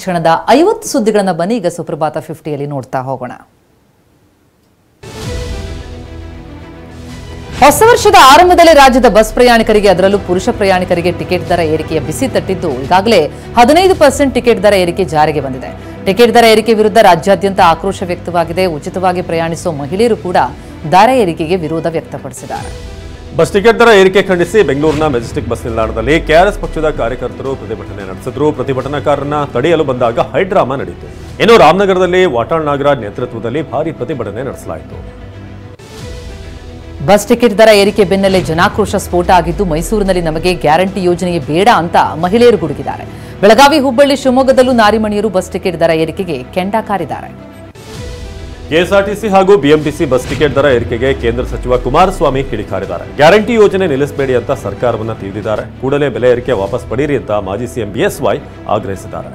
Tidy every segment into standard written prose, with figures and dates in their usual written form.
ಕ್ಷಣದ 50 ಸುದ್ದಿಗಳನ್ನು ಬನ್ನಿ ಈಗ ಸುಪ್ರಭಾತ 50ಯಲ್ಲಿ ನೋಡ್ತಾ ಹೋಗೋಣ. ಹೊಸ ವರ್ಷದ ಆರಂಭದಲ್ಲಿ ರಾಜ್ಯದ ಬಸ್ ಪ್ರಯಾಣಿಕರಿಗೆ ಅದರಲ್ಲೂ ಪುರುಷ ಪ್ರಯಾಣಿಕರಿಗೆ ಟಿಕೆಟ್ ದರ ಏರಿಕೆಯ ಬಿಸಿ ತಟ್ಟಿದ್ದು ಈಗಾಗಲೇ 15% ಟಿಕೆಟ್ ದರ ಏರಿಕೆ ಜಾರಿಗೆ ಬಂದಿದೆ. ಟಿಕೆಟ್ ದರ ಏರಿಕೆ ವಿರುದ್ಧ ರಾಜ್ಯಾದ್ಯಂತ ಆಕ್ರೋಶ ವ್ಯಕ್ತವಾಗಿದೆ. ಉಚಿತವಾಗಿ ಪ್ರಯಾಣಿಸುವ ಮಹಿಳೆಯರು ಕೂಡ ದರ ಏರಿಕೆಗೆ ವಿರೋಧ ವ್ಯಕ್ತಪಡಿಸಿದ್ದಾರೆ. ಬಸ್ ಟಿಕೆಟ್ ದರ ಏರಿಕೆ ಖಂಡಿಸಿ ಬೆಂಗಳೂರಿನ ಮೆಜೆಸ್ಟಿಕ್ ಬಸ್ ನಿಲ್ದಾಣದಲ್ಲಿ ಕೆಆರ್ಎಸ್ ಪಕ್ಷದ ಕಾರ್ಯಕರ್ತರು ಪ್ರತಿಭಟನೆ ನಡೆಸಿದ್ರು. ಪ್ರತಿಭಟನಾಕಾರರನ್ನ ತಡೆಯಲು ಬಂದಾಗ ಹೈಡ್ರಾಮಾ ನಡೆಯಿತು. ಇನ್ನು ರಾಮನಗರದಲ್ಲಿ ವಾಟಾಳ್ ನಾಗರಾಜ್ ನೇತೃತ್ವದಲ್ಲಿ ಭಾರೀ ಪ್ರತಿಭಟನೆ ನಡೆಸಲಾಯಿತು. ಬಸ್ ಟಿಕೆಟ್ ದರ ಏರಿಕೆ ಬೆನ್ನಲ್ಲೇ ಜನಾಕ್ರೋಶ ಸ್ಫೋಟ ಆಗಿದ್ದು ಮೈಸೂರಿನಲ್ಲಿ ನಮಗೆ ಗ್ಯಾರಂಟಿ ಯೋಜನೆಯೇ ಬೇಡ ಅಂತ ಮಹಿಳೆಯರು ಗುಡುಗಿದ್ದಾರೆ. ಬೆಳಗಾವಿ, ಹುಬ್ಬಳ್ಳಿ, ಶಿವಮೊಗ್ಗದಲ್ಲೂ ನಾರಿಮಣಿಯರು ಬಸ್ ಟಿಕೆಟ್ ದರ ಏರಿಕೆಗೆ ಕೆಂಡ ಕಾರಿದ್ದಾರೆ. ಕೆಎಸ್ಆರ್ಟಿಸಿ ಹಾಗೂ ಬಿಎಂಟಿಸಿ ಬಸ್ ಟಿಕೆಟ್ ದರ ಏರಿಕೆಗೆ ಕೇಂದ್ರ ಸಚಿವ ಕುಮಾರಸ್ವಾಮಿ ಕಿಡಿಕಾರಿದ್ದಾರೆ. ಗ್ಯಾರಂಟಿ ಯೋಜನೆ ನಿಲ್ಲಿಸಬೇಡಿ ಅಂತ ಸರ್ಕಾರವನ್ನ ತಿಳಿದಿದ್ದಾರೆ. ಕೂಡಲೇ ಬೆಲೆ ಏರಿಕೆ ವಾಪಸ್ ಪಡೀರಿ ಅಂತ ಮಾಜಿ ಸಿಎಂ ಬಿಎಸ್ವೈ ಆಗ್ರಹಿಸಿದ್ದಾರೆ.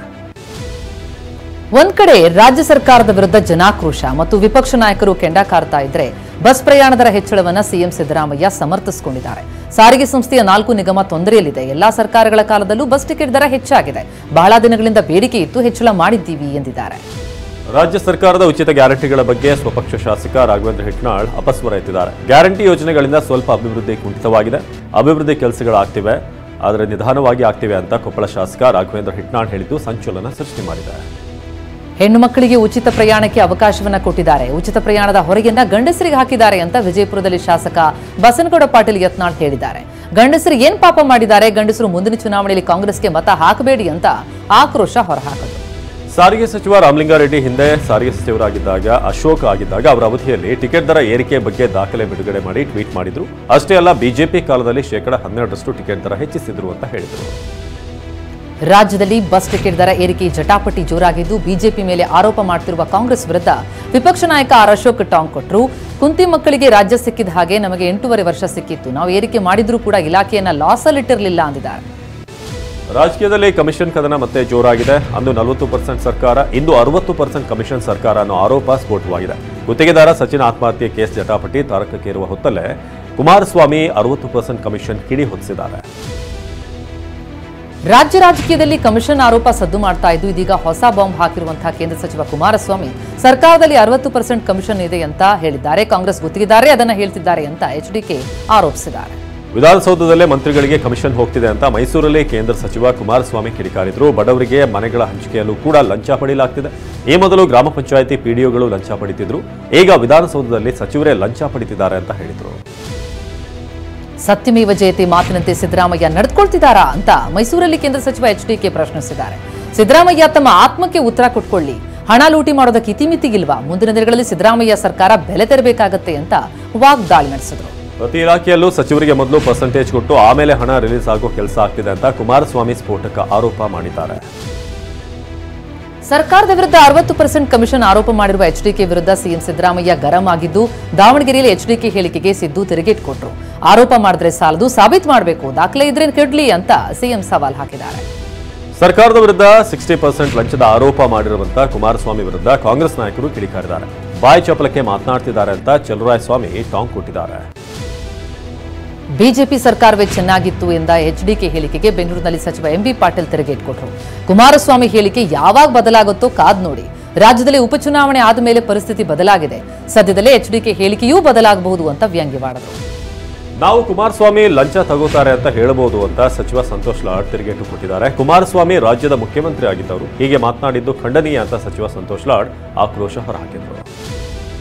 ಒಂದ್ ಕಡೆ ರಾಜ್ಯ ಸರ್ಕಾರದ ವಿರುದ್ಧ ಜನಾಕ್ರೋಶ ಮತ್ತು ವಿಪಕ್ಷ ನಾಯಕರು ಕೆಂಡ ಕಾರ್ತಾ ಇದ್ರೆ ಬಸ್ ಪ್ರಯಾಣ ದರ ಹೆಚ್ಚಳವನ್ನ ಸಿಎಂ ಸಿದ್ದರಾಮಯ್ಯ ಸಮರ್ಥಿಸಿಕೊಂಡಿದ್ದಾರೆ. ಸಾರಿಗೆ ಸಂಸ್ಥೆಯ 4 ನಿಗಮ ತೊಂದರೆಯಲ್ಲಿದೆ. ಎಲ್ಲಾ ಸರ್ಕಾರಗಳ ಕಾಲದಲ್ಲೂ ಬಸ್ ಟಿಕೆಟ್ ದರ ಹೆಚ್ಚಾಗಿದೆ. ಬಹಳ ದಿನಗಳಿಂದ ಬೇಡಿಕೆ ಇತ್ತು, ಹೆಚ್ಚಳ ಮಾಡಿದ್ದೀವಿ ಎಂದಿದ್ದಾರೆ. ರಾಜ್ಯ ಸರ್ಕಾರದ ಉಚಿತ ಗ್ಯಾರಂಟಿಗಳ ಬಗ್ಗೆ ಸ್ವಪಕ್ಷ ಶಾಸಕ ರಾಘವೇಂದ್ರ ಹಿಟ್ನಾಳ್ ಅಪಸ್ವರ ಎತ್ತಿದ್ದಾರೆ. ಗ್ಯಾರಂಟಿ ಯೋಜನೆಗಳಿಂದ ಸ್ವಲ್ಪ ಅಭಿವೃದ್ಧಿ ಕುಂಠಿತವಾಗಿದೆ. ಅಭಿವೃದ್ಧಿ ಕೆಲಸಗಳಾಗ್ತಿವೆ, ಆದರೆ ನಿಧಾನವಾಗಿ ಆಗ್ತಿವೆ ಅಂತ ಕೊಪ್ಪಳ ಶಾಸಕ ರಾಘವೇಂದ್ರ ಹಿಟ್ನಾಳ್ ಹೇಳಿದ್ದು ಸಂಚಲನ ಸೃಷ್ಟಿ ಮಾಡಿದ್ದಾರೆ. ಹೆಣ್ಣು ಮಕ್ಕಳಿಗೆ ಉಚಿತ ಪ್ರಯಾಣಕ್ಕೆ ಅವಕಾಶವನ್ನ ಕೊಟ್ಟಿದ್ದಾರೆ. ಉಚಿತ ಪ್ರಯಾಣದ ಹೊರೆಯನ್ನ ಗಂಡಸರಿಗೆ ಹಾಕಿದ್ದಾರೆ ಅಂತ ವಿಜಯಪುರದಲ್ಲಿ ಶಾಸಕ ಬಸನಗೌಡ ಪಾಟೀಲ್ ಯತ್ನಾಳ್ ಹೇಳಿದ್ದಾರೆ. ಗಂಡಸರು ಏನ್ ಪಾಪ ಮಾಡಿದ್ದಾರೆ? ಗಂಡಸರು ಮುಂದಿನ ಚುನಾವಣೆಯಲ್ಲಿ ಕಾಂಗ್ರೆಸ್ಗೆ ಮತ ಹಾಕಬೇಡಿ ಅಂತ ಆಕ್ರೋಶ ಹೊರಹಾಕಿದರು. ಸಾರಿಗೆ ಸಚಿವ ರಾಮಲಿಂಗಾರೆಡ್ಡಿ ಹಿಂದೆ ಸಾರಿಗೆ ಸಚಿವರಾಗಿದ್ದಾಗ ಅಶೋಕ್ ಆಗಿದ್ದಾಗ ಅವರ ಅವಧಿಯಲ್ಲಿ ಟಿಕೆಟ್ ದರ ಏರಿಕೆ ಬಗ್ಗೆ ದಾಖಲೆ ಬಿಡುಗಡೆ ಮಾಡಿ ಟ್ವೀಟ್ ಮಾಡಿದ್ರು. ಅಷ್ಟೇ ಅಲ್ಲ, ಬಿಜೆಪಿ ಕಾಲದಲ್ಲಿ 12% ಟಿಕೆಟ್ ದರ ಹೆಚ್ಚಿಸಿದ್ರು ಅಂತ ಹೇಳಿದರು. ರಾಜ್ಯದಲ್ಲಿ ಬಸ್ ಟಿಕೆಟ್ ದರ ಏರಿಕೆ ಜಟಾಪಟಿ ಜೋರಾಗಿದ್ದು ಬಿಜೆಪಿ ಮೇಲೆ ಆರೋಪ ಮಾಡುತ್ತಿರುವ ಕಾಂಗ್ರೆಸ್ ವಿರುದ್ಧ ವಿಪಕ್ಷ ನಾಯಕ ಆರ್ ಅಶೋಕ್ ಟಾಂಗ್ ಕೊಟ್ಟರು. ಕುಂತಿ ಮಕ್ಕಳಿಗೆ ರಾಜ್ಯ ಸಿಕ್ಕಿದ ಹಾಗೆ ನಮಗೆ 8.5 ವರ್ಷ ಸಿಕ್ಕಿತ್ತು. ನಾವು ಏರಿಕೆ ಮಾಡಿದ್ರೂ ಕೂಡ ಇಲಾಖೆಯನ್ನ ಲಾಸಲ್ಲಿಟ್ಟಿರಲಿಲ್ಲ ಅಂದಿದ್ದಾರೆ. ರಾಜಕೀಯದಲ್ಲಿ ಕಮಿಷನ್ ಕದನ ಮತ್ತೆ ಜೋರಾಗಿದೆ. ಅಂದು 40% ಸರ್ಕಾರ, ಇಂದು 60% ಕಮಿಷನ್ ಸರ್ಕಾರ ಅನ್ನೋ ಆರೋಪ ಸ್ಫೋಟವಾಗಿದೆ. ಗುತ್ತಿಗೆದಾರ ಸಚಿನ್ ಆತ್ಮಹತ್ಯೆ ಕೇಸ್ ಜಟಾಪಟಿ ತಾರಕಕ್ಕೇರುವ ಹೊತ್ತಲ್ಲೇ ಕುಮಾರಸ್ವಾಮಿ 60% ಕಮಿಷನ್ ಕಿಡಿ ಹೊತ್ತಿಸಿದ್ದಾರೆ. ರಾಜ್ಯ ರಾಜಕೀಯದಲ್ಲಿ ಕಮಿಷನ್ ಆರೋಪ ಸದ್ದು ಮಾಡ್ತಾ ಇದ್ದು ಇದೀಗ ಹೊಸ ಬಾಂಬ್ ಹಾಕಿರುವಂತಹ ಕೇಂದ್ರ ಸಚಿವ ಕುಮಾರಸ್ವಾಮಿ ಸರ್ಕಾರದಲ್ಲಿ 60% ಕಮಿಷನ್ ಇದೆ ಅಂತ ಹೇಳಿದ್ದಾರೆ. ಕಾಂಗ್ರೆಸ್ ಗುತ್ತಿಗೆದಾರರೇ ಅದನ್ನ ಹೇಳ್ತಿದ್ದಾರೆ ಅಂತ ಎಚ್ಡಿಕೆ ಆರೋಪಿಸಿದ್ದಾರೆ. ವಿಧಾನಸೌಧದಲ್ಲೇ ಮಂತ್ರಿಗಳಿಗೆ ಕಮಿಷನ್ ಹೋಗ್ತಿದೆ ಅಂತ ಮೈಸೂರಲ್ಲಿ ಕೇಂದ್ರ ಸಚಿವ ಕುಮಾರಸ್ವಾಮಿ ಕಿಡಿಕಾರಿದ್ರು. ಬಡವರಿಗೆ ಮನೆಗಳ ಹಂಚಿಕೆಯಲ್ಲೂ ಕೂಡ ಲಂಚ ಪಡೆಯಲಾಗ್ತಿದೆ. ಈ ಮೊದಲು ಗ್ರಾಮ ಪಂಚಾಯಿತಿ ಪಿಡಿಒಗಳು ಲಂಚ ಪಡಿತಿದ್ರು. ಈಗ ವಿಧಾನಸೌಧದಲ್ಲಿ ಸಚಿವರೇ ಲಂಚ ಪಡಿತಿದ್ದಾರೆ ಅಂತ ಹೇಳಿದ್ರು. ಸತ್ಯಮೇವ ಜಯತೆ ಮಾತಿನಂತೆ ಸಿದ್ದರಾಮಯ್ಯ ನಡೆದುಕೊಳ್ತಿದ್ದಾರಾ ಅಂತ ಮೈಸೂರಲ್ಲಿ ಕೇಂದ್ರ ಸಚಿವ ಎಚ್ಡಿಕೆ ಪ್ರಶ್ನಿಸಿದ್ದಾರೆ. ಸಿದ್ದರಾಮಯ್ಯ ತಮ್ಮ ಆತ್ಮಕ್ಕೆ ಉತ್ತರ ಕೊಟ್ಕೊಳ್ಳಿ, ಹಣ ಲೂಟಿ ಮಾಡೋದಕ್ಕೆ ಇತಿಮಿತಿಗಿಲ್ವಾ? ಮುಂದಿನ ದಿನಗಳಲ್ಲಿ ಸಿದ್ದರಾಮಯ್ಯ ಸರ್ಕಾರ ಬೆಲೆ ತೆರಬೇಕಾಗತ್ತೆ ಅಂತ ವಾಗ್ದಾಳಿ ನಡೆಸಿದ್ರು. ಪ್ರತಿ ಇಲಾಖೆಯಲ್ಲೂ ಸಚಿವರಿಗೆ ಮೊದಲು ಪರ್ಸೆಂಟೇಜ್ ಕೊಟ್ಟು ಆಮೇಲೆ ಹಣ ರಿಲೀಸ್ ಆಗೋ ಕೆಲಸ ಆಗ್ತಿದೆ ಅಂತ ಕುಮಾರಸ್ವಾಮಿ ಸ್ಫೋಟಕ ಆರೋಪ ಮಾಡಿದ್ದಾರೆ. ಸರ್ಕಾರದ ವಿರುದ್ಧ 60% ಕಮಿಷನ್ ಆರೋಪ ಮಾಡಿರುವ ಎಚ್ಡಿಕೆ ವಿರುದ್ಧ ಸಿಎಂ ಸಿದ್ದರಾಮಯ್ಯ ಗರಂ ಆಗಿದ್ದು ದಾವಣಗೆರೆಯಲ್ಲಿ ಎಚ್ಡಿಕೆ ಹೇಳಿಕೆಗೆ ಸಿದ್ದು ತಿರುಗೇಟು ಕೊಟ್ಟರು. ಆರೋಪ ಮಾಡಿದ್ರೆ ಸಾಲದು, ಸಾಬೀತು ಮಾಡಬೇಕು, ದಾಖಲೆ ಇದ್ರೆ ಕೆಡ್ಲಿ ಅಂತ ಸಿಎಂ ಸವಾಲ್ ಹಾಕಿದ್ದಾರೆ. ಸರ್ಕಾರದ ವಿರುದ್ಧ 60% ಲಂಚದ ಆರೋಪ ಮಾಡಿರುವಂತ ಕುಮಾರಸ್ವಾಮಿ ವಿರುದ್ಧ ಕಾಂಗ್ರೆಸ್ ನಾಯಕರು ಕಿಡಿಕಾರಿದ್ದಾರೆ. ಬಾಯಿ ಚಪಲಕ್ಕೆ ಮಾತನಾಡ್ತಿದ್ದಾರೆ ಅಂತ ಚಲುವರಾಯಸ್ವಾಮಿ ಟಾಂಗ್ ಕೊಟ್ಟಿದ್ದಾರೆ. ಬಿಜೆಪಿ ಸರ್ಕಾರವೇ ಚೆನ್ನಾಗಿತ್ತು ಎಂದ ಎಚ್ಡಿಕೆ ಹೇಳಿಕೆಗೆ ಬೆಂಗಳೂರಿನಲ್ಲಿ ಸಚಿವ ಎಂಬಿ ಪಾಟೀಲ್ ತಿರುಗೇಟು ಕೊಟ್ಟರು. ಕುಮಾರಸ್ವಾಮಿ ಹೇಳಿಕೆ ಯಾವಾಗ ಬದಲಾಗುತ್ತೋ ಕಾದ್ ನೋಡಿ. ರಾಜ್ಯದಲ್ಲಿ ಉಪಚುನಾವಣೆ ಆದ ಮೇಲೆ ಪರಿಸ್ಥಿತಿ ಬದಲಾಗಿದೆ. ಸದ್ಯದಲ್ಲೇ ಎಚ್ಡಿಕೆ ಹೇಳಿಕೆಯೂ ಬದಲಾಗಬಹುದು ಅಂತ ವ್ಯಂಗ್ಯವಾಡಿದರು. ನಾವು ಕುಮಾರಸ್ವಾಮಿ ಲಂಚ ತಗೋತಾರೆ ಅಂತ ಹೇಳಬಹುದು ಅಂತ ಸಚಿವ ಸಂತೋಷ್ ಲಾಡ್ ತಿರುಗೇಟು ಕೊಟ್ಟಿದ್ದಾರೆ. ಕುಮಾರಸ್ವಾಮಿ ರಾಜ್ಯದ ಮುಖ್ಯಮಂತ್ರಿ ಆಗಿದ್ದವರು, ಹೀಗೆ ಮಾತನಾಡಿದ್ದು ಖಂಡನೀಯ ಅಂತ ಸಚಿವ ಸಂತೋಷ್ ಲಾಡ್ ಆಕ್ರೋಶ ಹೊರಹಾಕಿದರು.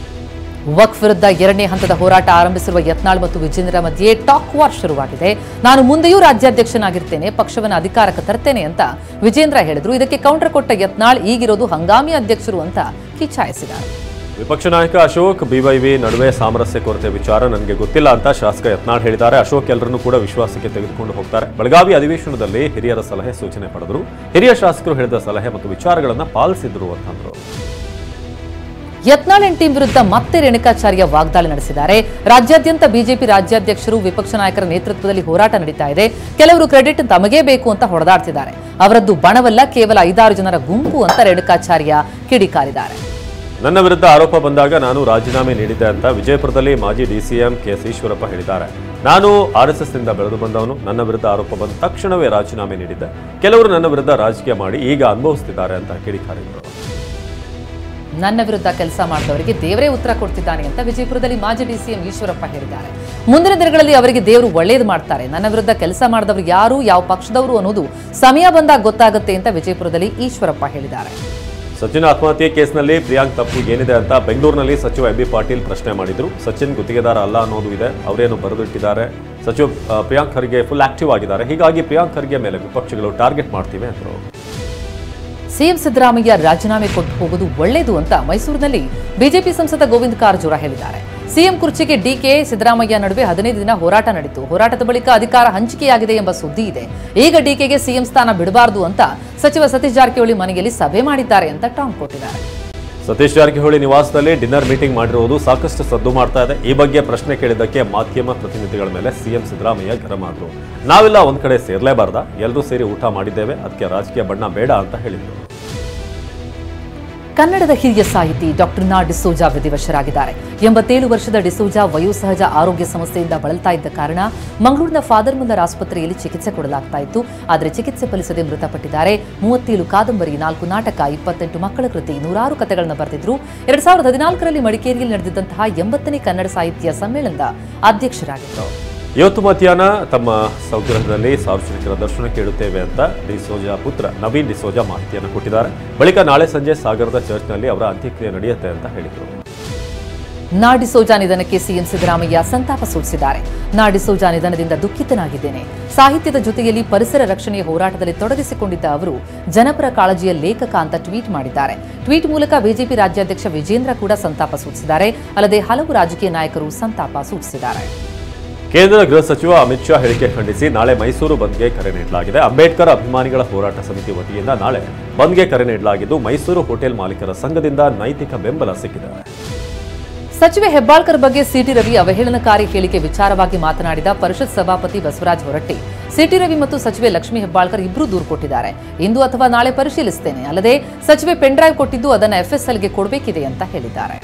ವಕ್ಫ್ ವಿರುದ್ಧ 2ನೇ ಹಂತದ ಹೋರಾಟ ಆರಂಭಿಸಿರುವ ಯತ್ನಾಳ್ ಮತ್ತು ವಿಜೇಂದ್ರ ಮಧ್ಯೆ ಟಾಕ್ ವಾರ್ ಶುರುವಾಗಿದೆ. ನಾನು ಮುಂದೆಯೂ ರಾಜ್ಯಾಧ್ಯಕ್ಷನಾಗಿರ್ತೇನೆ, ಪಕ್ಷವನ್ನು ಅಧಿಕಾರಕ್ಕೆ ತರ್ತೇನೆ ಅಂತ ವಿಜೇಂದ್ರ ಹೇಳಿದ್ರು. ಇದಕ್ಕೆ ಕೌಂಟರ್ ಕೊಟ್ಟ ಯತ್ನಾಳ್ ಈಗಿರೋದು ಹಂಗಾಮಿ ಅಧ್ಯಕ್ಷರು ಅಂತ ಕಿಚಾಯಿಸಿದ್ದಾರೆ. ವಿಪಕ್ಷ ನಾಯಕ ಅಶೋಕ್ ಬಿವೈವಿ ನಡುವೆ ಸಾಮರಸ್ಯ ಕೊರತೆ ವಿಚಾರ ನನಗೆ ಗೊತ್ತಿಲ್ಲ ಅಂತ ಶಾಸಕ ಯತ್ನಾಳ್ ಹೇಳಿದ್ದಾರೆ. ಅಶೋಕ್ ಎಲ್ಲರನ್ನೂ ಕೂಡ ವಿಶ್ವಾಸಕ್ಕೆ ತೆಗೆದುಕೊಂಡು ಹೋಗ್ತಾರೆ. ಬೆಳಗಾವಿ ಅಧಿವೇಶನದಲ್ಲಿ ಹಿರಿಯರ ಸಲಹೆ ಸೂಚನೆ ಪಡೆದರು. ಹಿರಿಯ ಶಾಸಕರು ಹೇಳಿದ ಸಲಹೆ ಮತ್ತು ವಿಚಾರಗಳನ್ನು ಪಾಲಿಸಿದ್ರು ಅಂತಂದ್ರು. ಯತ್ನಾಳ್ ಟೀಮ್ ವಿರುದ್ಧ ಮತ್ತೆ ರೇಣುಕಾಚಾರ್ಯ ವಾಗ್ದಾಳಿ ನಡೆಸಿದ್ದಾರೆ. ರಾಜ್ಯಾದ್ಯಂತ ಬಿಜೆಪಿ ರಾಜ್ಯಾಧ್ಯಕ್ಷರು ವಿಪಕ್ಷ ನಾಯಕರ ನೇತೃತ್ವದಲ್ಲಿ ಹೋರಾಟ ನಡೀತಾ ಇದೆ. ಕೆಲವರು ಕ್ರೆಡಿಟ್ ತಮಗೇ ಬೇಕು ಅಂತ ಹೊಡೆದಾಡ್ತಿದ್ದಾರೆ. ಅವರದ್ದು ಬಣವಲ್ಲ, ಕೇವಲ 5-6 ಜನರ ಗುಂಪು ಅಂತ ರೇಣುಕಾಚಾರ್ಯ ಕಿಡಿಕಾರಿದ್ದಾರೆ. ನನ್ನ ವಿರುದ್ಧ ಆರೋಪ ಬಂದಾಗ ನಾನು ರಾಜೀನಾಮೆ ನೀಡಿದ್ದೆ ಅಂತ ವಿಜಯಪುರದಲ್ಲಿ ಮಾಜಿ ಡಿಸಿಎಂ ಕೆಎಸ್ ಈಶ್ವರಪ್ಪ ಹೇಳಿದ್ದಾರೆ. ನಾನು RSS ನಿಂದ ಬೆಳೆದು ಬಂದವನು. ನನ್ನ ವಿರುದ್ಧ ಆರೋಪ ಬಂದ ತಕ್ಷಣವೇ ರಾಜೀನಾಮೆ ನೀಡಿದ್ದೆ. ಕೆಲವರು ನನ್ನ ವಿರುದ್ಧ ರಾಜಕೀಯ ಮಾಡಿ ಈಗ ಅನುಭವಿಸುತ್ತಿದ್ದಾರೆ ಅಂತ ಕಿಡಿಕಾರಿದರು. ನನ್ನ ವಿರುದ್ಧ ಕೆಲಸ ಮಾಡಿದವರಿಗೆ ದೇವರೇ ಉತ್ತರ ಕೊಡ್ತಿದ್ದಾನೆ ಅಂತ ವಿಜಯಪುರದಲ್ಲಿ ಮಾಜಿ ಡಿಸಿಎಂ ಈಶ್ವರಪ್ಪ ಹೇಳಿದ್ದಾರೆ. ಮುಂದಿನ ದಿನಗಳಲ್ಲಿ ಅವರಿಗೆ ದೇವರು ಒಳ್ಳೇದು ಮಾಡ್ತಾರೆ. ನನ್ನ ವಿರುದ್ಧ ಕೆಲಸ ಮಾಡಿದವರು ಯಾರು, ಯಾವ ಪಕ್ಷದವರು ಅನ್ನೋದು ಸಮಯ ಬಂದಾಗ ಗೊತ್ತಾಗುತ್ತೆ ಅಂತ ವಿಜಯಪುರದಲ್ಲಿ ಈಶ್ವರಪ್ಪ ಹೇಳಿದ್ದಾರೆ. ಸಚಿನ್ ಆತ್ಮಹತ್ಯೆ ಕೇಸ್ನಲ್ಲಿ ಪ್ರಿಯಾಂಕ್ ತಪ್ಪು ಏನಿದೆ ಅಂತ ಬೆಂಗಳೂರಿನಲ್ಲಿ ಸಚಿವ ಎಂ ಬಿ ಪಾಟೀಲ್ ಪ್ರಶ್ನೆ ಮಾಡಿದ್ರು. ಸಚಿನ್ ಗುತ್ತಿಗೆದಾರ ಅಲ್ಲ ಅನ್ನೋದು ಇದೆ, ಅವರೇನು ಬರೆದಿಟ್ಟಿದ್ದಾರೆ. ಸಚಿವ ಪ್ರಿಯಾಂಕ್ ಖರ್ಗೆ ಫುಲ್ ಆಕ್ಟಿವ್ ಆಗಿದ್ದಾರೆ. ಹೀಗಾಗಿ ಪ್ರಿಯಾಂಕ್ ಖರ್ಗೆ ಮೇಲೆ ವಿಪಕ್ಷಗಳು ಟಾರ್ಗೆಟ್ ಮಾಡ್ತಿವೆ ಅಂದರು. ಸಿಎಂ ಸಿದ್ದರಾಮಯ್ಯ ರಾಜೀನಾಮೆ ಕೊಟ್ಟು ಹೋಗುವುದು ಒಳ್ಳೆಯದು ಅಂತ ಮೈಸೂರಿನಲ್ಲಿ ಬಿಜೆಪಿ ಸಂಸದ ಗೋವಿಂದ ಕಾರಜೋಳ ಹೇಳಿದ್ದಾರೆ. ಸಿಎಂ ಕುರ್ಚಿಗೆ ಡಿಕೆ ಸಿದ್ದರಾಮಯ್ಯ ನಡುವೆ 15 ದಿನ ಹೋರಾಟ ನಡೆಯಿತು. ಹೋರಾಟದ ಬಳಿಕ ಅಧಿಕಾರ ಹಂಚಿಕೆಯಾಗಿದೆ ಎಂಬ ಸುದ್ದಿ ಇದೆ. ಈಗ ಡಿಕೆಗೆ ಸಿಎಂ ಸ್ಥಾನ ಬಿಡಬಾರದು ಅಂತ ಸಚಿವ ಸತೀಶ್ ಜಾರಕಿಹೊಳಿ ಮನೆಯಲ್ಲಿ ಸಭೆ ಮಾಡಿದ್ದಾರೆ ಅಂತ ಟಾಂಗ್ ಕೊಟ್ಟಿದ್ದಾರೆ. ಸತೀಶ್ ಜಾರಕಿಹೊಳಿ ನಿವಾಸದಲ್ಲಿ ಡಿನ್ನರ್ ಮೀಟಿಂಗ್ ಮಾಡಿರುವುದು ಸಾಕಷ್ಟು ಸದ್ದು ಮಾಡ್ತಾ ಇದೆ. ಈ ಬಗ್ಗೆ ಪ್ರಶ್ನೆ ಕೇಳಿದ್ದಕ್ಕೆ ಮಾಧ್ಯಮ ಪ್ರತಿನಿಧಿಗಳ ಮೇಲೆ ಸಿಎಂ ಸಿದ್ದರಾಮಯ್ಯ ಗರಂ ಆದರು. ನಾವೆಲ್ಲ ಒಂದ್ ಕಡೆ ಸೇರ್ಲೇಬಾರ್ದ, ಎಲ್ಲರೂ ಸೇರಿ ಊಟ ಮಾಡಿದ್ದೇವೆ, ಅದಕ್ಕೆ ರಾಜಕೀಯ ಬಣ್ಣ ಬೇಡ ಅಂತ ಹೇಳಿದರು. ಕನ್ನಡದ ಹಿರಿಯ ಸಾಹಿತಿ ಡಾಕ್ಟರ್ ನಾ ಡಿಸೋಜಾ ವಿಧಿವಶರಾಗಿದ್ದಾರೆ. 87 ವರ್ಷದ ಡಿಸೋಜಾ ವಯೋಸಹಜ ಆರೋಗ್ಯ ಸಮಸ್ಯೆಯಿಂದ ಬಳಲ್ತಾ ಇದ್ದ ಕಾರಣ ಮಂಗಳೂರಿನ ಫಾದರ್ ಮುಲ್ಲರ್ ಆಸ್ಪತ್ರೆಯಲ್ಲಿ ಚಿಕಿತ್ಸೆ ಕೊಡಲಾಗ್ತಾ ಇತ್ತು. ಆದರೆ ಚಿಕಿತ್ಸೆ ಫಲಿಸದೆ ಮೃತಪಟ್ಟಿದ್ದಾರೆ. 37 ಕಾದಂಬರಿ, 4 ನಾಟಕ, 28 ಮಕ್ಕಳ ಕೃತಿ, 106 ಕಥೆಗಳನ್ನು ಬರೆದಿದ್ರು. 2014ರಲ್ಲಿ ಮಡಿಕೇರಿಯಲ್ಲಿ ನಡೆದಿದ್ದಂತಹ 80ನೇ ಕನ್ನಡ ಸಾಹಿತ್ಯ ಸಮ್ಮೇಳನದ ಅಧ್ಯಕ್ಷರಾಗಿದ್ದರು. ಇವತ್ತು ಮಧ್ಯಾಹ್ನ ತಮ್ಮ ಸ್ವಗೃಹದಲ್ಲಿ ಸಾರ್ವಜನಿಕರ ದರ್ಶನಕ್ಕೆ ಇಡುತ್ತೇವೆ ಅಂತ ಡಿಸೋಜಾ ಪುತ್ರ ನವೀನ್ ಡಿಸೋಜಾ ಮಾಹಿತಿಯನ್ನು ಕೊಟ್ಟಿದ್ದಾರೆ. ಬಳಿಕ ನಾಳೆ ಸಂಜೆ ಸಾಗರದ ಚರ್ಚ್ನಲ್ಲಿ ಅವರ ಅಂತ್ಯಕ್ರಿಯೆ ನಡೆಯುತ್ತೆ ಅಂತ ಹೇಳಿದರು. ನಾ ಡಿಸೋಜಾ ನಿಧನಕ್ಕೆ ಸಿಎಂ ಸಿದ್ದರಾಮಯ್ಯ ಸಂತಾಪ ಸೂಚಿಸಿದ್ದಾರೆ. ನಾ ಡಿಸೋಜಾ ನಿಧನದಿಂದ ದುಃಖಿತನಾಗಿದ್ದೇನೆ. ಸಾಹಿತ್ಯದ ಜೊತೆಯಲ್ಲಿ ಪರಿಸರ ರಕ್ಷಣೆಯ ಹೋರಾಟದಲ್ಲಿ ತೊಡಗಿಸಿಕೊಂಡಿದ್ದ ಅವರು ಜನಪರ ಕಾಳಜಿಯ ಲೇಖಕ ಅಂತ ಟ್ವೀಟ್ ಮಾಡಿದ್ದಾರೆ. ಟ್ವೀಟ್ ಮೂಲಕ ಬಿಜೆಪಿ ರಾಜ್ಯಾಧ್ಯಕ್ಷ ವಿಜೇಂದ್ರ ಕೂಡ ಸಂತಾಪ ಸೂಚಿಸಿದ್ದಾರೆ. ಅಲ್ಲದೆ ಹಲವು ರಾಜಕೀಯ ನಾಯಕರು ಸಂತಾಪ ಸೂಚಿಸಿದ್ದಾರೆ. ಕೇಂದ್ರ ಗೃಹ ಸಚಿವ ಅಮಿತ್ ಶಾ ಹೇಳಿಕೆ ಖಂಡಿಸಿ ನಾಳೆ ಮೈಸೂರು ಬಂದ್ಗೆ ಕರೆ ನೀಡಲಾಗಿದೆ. ಅಂಬೇಡ್ಕರ್ ಅಭಿಮಾನಿಗಳ ಹೋರಾಟ ಸಮಿತಿ ವತಿಯಿಂದ ನಾಳೆ ಬಂದ್ಗೆ ಕರೆ ನೀಡಲಾಗಿದ್ದು, ಮೈಸೂರು ಹೋಟೆಲ್ ಮಾಲೀಕರ ಸಂಘದಿಂದ ನೈತಿಕ ಬೆಂಬಲ ಸಿಕ್ಕಿದೆ. ಸಚಿವೆ ಹೆಬ್ಬಾಳ್ಕರ್ ಬಗ್ಗೆ ಸಿಟಿ ರವಿ ಅವಹೇಳನಕಾರಿ ಹೇಳಿಕೆ ವಿಚಾರವಾಗಿ ಮಾತನಾಡಿದ ಪರಿಷತ್ ಸಭಾಪತಿ ಬಸವರಾಜ ಹೊರಟ್ಟಿ, ಸಿಟಿ ರವಿ ಮತ್ತು ಸಚಿವೆ ಲಕ್ಷ್ಮೀ ಹೆಬ್ಬಾಳ್ಕರ್ ಇಬ್ಬರೂ ದೂರು ಕೊಟ್ಟಿದ್ದಾರೆ. ಇಂದು ಅಥವಾ ನಾಳೆ ಪರಿಶೀಲಿಸುತ್ತೇನೆ. ಅಲ್ಲದೆ ಸಚಿವೆ ಪೆನ್ ಡ್ರೈವ್ ಕೊಟ್ಟಿದ್ದು ಅದನ್ನು FSLಗೆ ಕೊಡಬೇಕಿದೆ ಅಂತ ಹೇಳಿದ್ದಾರೆ.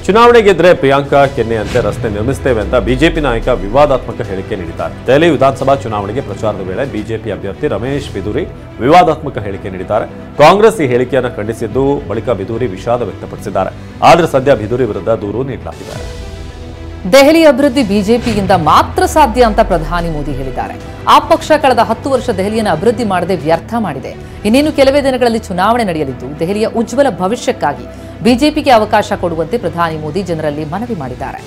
ಚುನಾವಣೆ ಗೆದ್ರೆ ಪ್ರಿಯಾಂಕಾ ಕೆನ್ನೆಯಂತೆ ರಸ್ತೆ ನಿರ್ಮಿಸುತ್ತೇವೆ ಅಂತ ಬಿಜೆಪಿ ನಾಯಕ ವಿವಾದಾತ್ಮಕ ಹೇಳಿಕೆ ನೀಡಿದ್ದಾರೆ. ದೆಹಲಿ ವಿಧಾನಸಭಾ ಚುನಾವಣೆಗೆ ಪ್ರಚಾರದ ವೇಳೆ ಬಿಜೆಪಿ ಅಭ್ಯರ್ಥಿ ರಮೇಶ್ ಬಿಧೂರಿ ವಿವಾದಾತ್ಮಕ ಹೇಳಿಕೆ ನೀಡಿದ್ದಾರೆ. ಕಾಂಗ್ರೆಸ್ ಈ ಹೇಳಿಕೆಯನ್ನು ಖಂಡಿಸಿದ್ದು, ಬಳಿಕ ಬಿಧೂರಿ ವಿಷಾದ ವ್ಯಕ್ತಪಡಿಸಿದ್ದಾರೆ. ಆದರೆ ಸದ್ಯ ಬಿಧೂರಿ ವಿರುದ್ಧ ದೂರು ನೀಡಲಾಗಿದೆ. ದೆಹಲಿ ಅಭಿವೃದ್ಧಿ ಬಿಜೆಪಿಯಿಂದ ಮಾತ್ರ ಸಾಧ್ಯ ಅಂತ ಪ್ರಧಾನಿ ಮೋದಿ ಹೇಳಿದ್ದಾರೆ. ಆ ಪಕ್ಷ ಕಳೆದ 10 ವರ್ಷ ದೆಹಲಿಯನ್ನು ಅಭಿವೃದ್ಧಿ ಮಾಡದೆ ವ್ಯರ್ಥ ಮಾಡಿದೆ. ಇನ್ನೇನು ಕೆಲವೇ ದಿನಗಳಲ್ಲಿ ಚುನಾವಣೆ ನಡೆಯಲಿದ್ದು, ದೆಹಲಿಯ ಉಜ್ವಲ ಭವಿಷ್ಯಕ್ಕಾಗಿ ಬಿಜೆಪಿಗೆ ಅವಕಾಶ ಕೊಡುವಂತೆ ಪ್ರಧಾನಿ ಮೋದಿ ಜನರಲ್ಲಿ ಮನವಿ ಮಾಡಿದ್ದಾರೆ.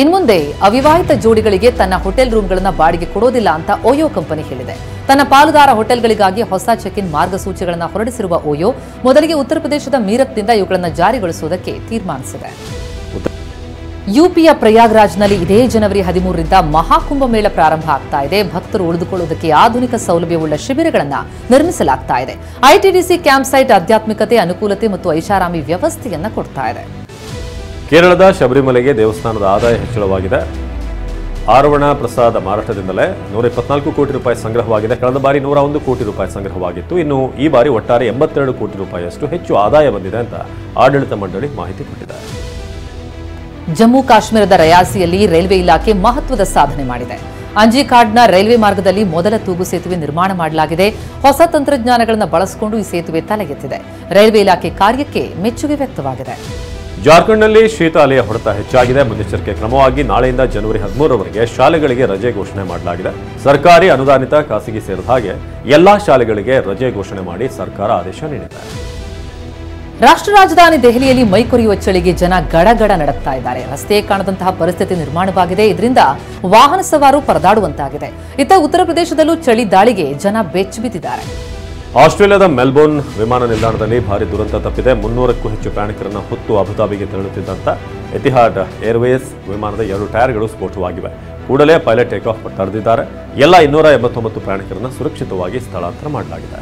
ಇನ್ಮುಂದೆ ಅವಿವಾಹಿತ ಜೋಡಿಗಳಿಗೆ ತನ್ನ ಹೋಟೆಲ್ ರೂಮ್ಗಳನ್ನು ಬಾಡಿಗೆ ಕೊಡೋದಿಲ್ಲ ಅಂತ ಓಯೋ ಕಂಪನಿ ಹೇಳಿದೆ. ತನ್ನ ಪಾಲುದಾರ ಹೋಟೆಲ್ಗಳಿಗಾಗಿ ಹೊಸ ಚೆಕ್ ಇನ್ ಮಾರ್ಗಸೂಚಿಗಳನ್ನು ಹೊರಡಿಸಿರುವ ಓಯೋ ಮೊದಲಿಗೆ ಉತ್ತರ ಪ್ರದೇಶದ ಮೀರತ್ನಿಂದ ಇವುಗಳನ್ನು ಜಾರಿಗೊಳಿಸುವುದಕ್ಕೆ ತೀರ್ಮಾನಿಸಿದೆ. ಯುಪಿಯ ಪ್ರಯಾಗ್ರಾಜ್ನಲ್ಲಿ ಇದೇ ಜನವರಿ 13ರಿಂದ ಮಹಾಕುಂಭಮೇಳ ಪ್ರಾರಂಭ ಆಗ್ತಾ ಇದೆ. ಭಕ್ತರು ಉಳಿದುಕೊಳ್ಳುವುದಕ್ಕೆ ಆಧುನಿಕ ಸೌಲಭ್ಯವುಳ್ಳ ಶಿಬಿರಗಳನ್ನು ನಿರ್ಮಿಸಲಾಗ್ತಾ ಇದೆ. ಐಟಿಡಿಸಿ ಕ್ಯಾಂಪ್ ಸೈಟ್ ಆಧ್ಯಾತ್ಮಿಕತೆ, ಅನುಕೂಲತೆ ಮತ್ತು ಐಷಾರಾಮಿ ವ್ಯವಸ್ಥೆಯನ್ನ ಕೊಡ್ತಾ ಇದೆ. ಕೇರಳದ ಶಬರಿಮಲೆಗೆ ದೇವಸ್ಥಾನದ ಆದಾಯ ಹೆಚ್ಚಳವಾಗಿದೆ. ಆರವಣ ಪ್ರಸಾದ ಮಾರಾಟದಿಂದಲೇ 124 ಕೋಟಿ ರೂಪಾಯಿ ಸಂಗ್ರಹವಾಗಿದೆ. ಕಳೆದ ಬಾರಿ 101 ಕೋಟಿ ರೂಪಾಯಿ ಸಂಗ್ರಹವಾಗಿತ್ತು. ಇನ್ನು ಈ ಬಾರಿ ಒಟ್ಟಾರೆ 82 ಕೋಟಿ ರೂಪಾಯಿಯಷ್ಟು ಹೆಚ್ಚು ಆದಾಯ ಬಂದಿದೆ ಅಂತ ಆಡಳಿತ ಮಂಡಳಿ ಮಾಹಿತಿ ಕೊಟ್ಟಿದೆ. ಜಮ್ಮು ಕಾಶ್ಮೀರದ ರಯಾಸಿಯಲ್ಲಿ ರೈಲ್ವೆ ಇಲಾಖೆ ಮಹತ್ವದ ಸಾಧನೆ ಮಾಡಿದೆ. ಅಂಜಿಕಾಡ್ನ ರೈಲ್ವೆ ಮಾರ್ಗದಲ್ಲಿ ಮೊದಲ ತೂಗು ಸೇತುವೆ ನಿರ್ಮಾಣ ಮಾಡಲಾಗಿದೆ. ಹೊಸ ತಂತ್ರಜ್ಞಾನಗಳನ್ನು ಬಳಸಿಕೊಂಡು ಈ ಸೇತುವೆ ತಲೆಗೆತ್ತಿದೆ. ರೈಲ್ವೆ ಇಲಾಖೆ ಕಾರ್ಯಕ್ಕೆ ಮೆಚ್ಚುಗೆ ವ್ಯಕ್ತವಾಗಿದೆ. ಜಾರ್ಖಂಡ್ನಲ್ಲಿ ಶೀತ ಅಲೆಯ ಹೊಡೆತ ಹೆಚ್ಚಾಗಿದೆ. ಮುನ್ನೆಚ್ಚರಿಕೆ ಕ್ರಮವಾಗಿ ನಾಳೆಯಿಂದ ಜನವರಿ 13ರವರೆಗೆ ಶಾಲೆಗಳಿಗೆ ರಜೆ ಘೋಷಣೆ ಮಾಡಲಾಗಿದೆ. ಸರ್ಕಾರಿ ಅನುದಾನಿತ ಖಾಸಗಿ ಸೇರಿದ ಹಾಗೆ ಎಲ್ಲಾ ಶಾಲೆಗಳಿಗೆ ರಜೆ ಘೋಷಣೆ ಮಾಡಿ ಸರ್ಕಾರ ಆದೇಶ ನೀಡಿದೆ. ರಾಷ್ಟ್ರ ರಾಜಧಾನಿ ದೆಹಲಿಯಲ್ಲಿ ಮೈಕೊರೆಯುವ ಚಳಿಗೆ ಜನ ಗಡಗಡ ನಡುತ್ತಾ ಇದ್ದಾರೆ. ರಸ್ತೆ ಕಾಣದಂತಹ ಪರಿಸ್ಥಿತಿ ನಿರ್ಮಾಣವಾಗಿದೆ. ಇದರಿಂದ ವಾಹನ ಸವಾರು ಪರದಾಡುವಂತಾಗಿದೆ. ಇತ್ತ ಉತ್ತರ ಪ್ರದೇಶದಲ್ಲೂ ಚಳಿ ದಾಳಿಗೆ ಜನ ಬೆಚ್ಚಿಬಿದ್ದಿದ್ದಾರೆ. ಆಸ್ಟ್ರೇಲಿಯಾದ ಮೆಲ್ಬೋರ್ನ್ ವಿಮಾನ ನಿಲ್ದಾಣದಲ್ಲಿ ಭಾರಿ ದುರಂತ ತಪ್ಪಿದೆ. 300ಕ್ಕೂ ಹೆಚ್ಚು ಪ್ರಯಾಣಿಕರನ್ನು ಹೊತ್ತು ಅಬುಧಾಬಿಗೆ ತೆರಳುತ್ತಿದ್ದಂಥ ಎತಿಹಾದ್ ಏರ್ವೇಸ್ ವಿಮಾನದ 2 ಟೈರ್ಗಳು ಸ್ಫೋಟವಾಗಿವೆ. ಕೂಡಲೇ ಪೈಲಟ್ ಟೇಕ್ ಆಫ್ ತಡೆದಿದ್ದಾರೆ. ಎಲ್ಲ 289 ಪ್ರಯಾಣಿಕರನ್ನು ಸುರಕ್ಷಿತವಾಗಿ ಸ್ಥಳಾಂತರ ಮಾಡಲಾಗಿದೆ.